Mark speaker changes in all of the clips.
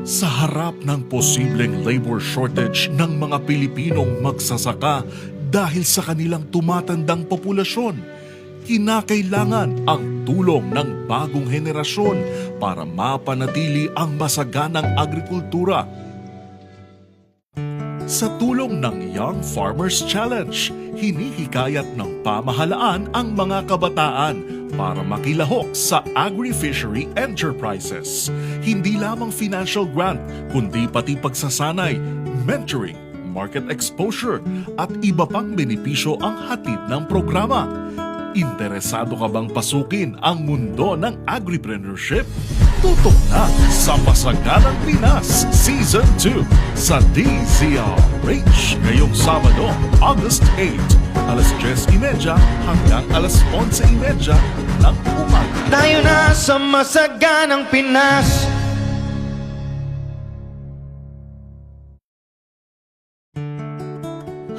Speaker 1: Sa harap ng posibleng labor shortage ng mga Pilipinong magsasaka dahil sa kanilang tumatandang populasyon, kinakailangan ang tulong ng bagong henerasyon para mapanatili ang masaganang agrikultura. Sa tulong ng Young Farmers Challenge, hinihikayat ng pamahalaan ang mga kabataan para makilahok sa agri-fishery enterprises. Hindi lamang financial grant, kundi pati pagsasanay, mentoring, market exposure at iba pang benepisyo ang hatid ng programa. Interesado ka bang pasukin ang mundo ng agripreneurship? Tutok na sa Masaganang Pinas Season 2 sa DZRH ngayong Sabado, August 8, alas 10:30 hanggang alas 11:30 ng umaga.
Speaker 2: Tayo na sa Masaganang Pinas.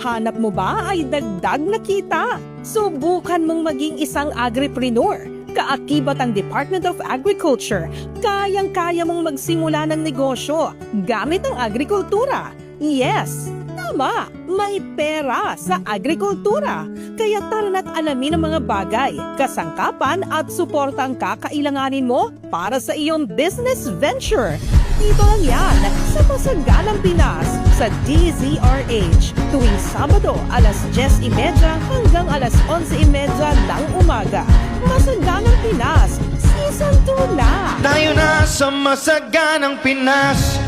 Speaker 3: Hanap mo ba ay dagdag na kita? Subukan mong maging isang agripreneur. Kaakibat ang Department of Agriculture, kayang-kaya mong magsimula ng negosyo gamit ang agrikultura. Yes, tama, may pera sa agrikultura. Kaya tara na't alamin ang mga bagay, kasangkapan at suporta ang kakailanganin mo para sa iyong business venture. Dito lang yan sa Masaganang Pinas sa DZRH tuwing Sabado alas 10:30 hanggang alas 11:30 ng umaga. Masaganang Pinas Season 2 na!
Speaker 2: Tayo na sa Masaganang Pinas.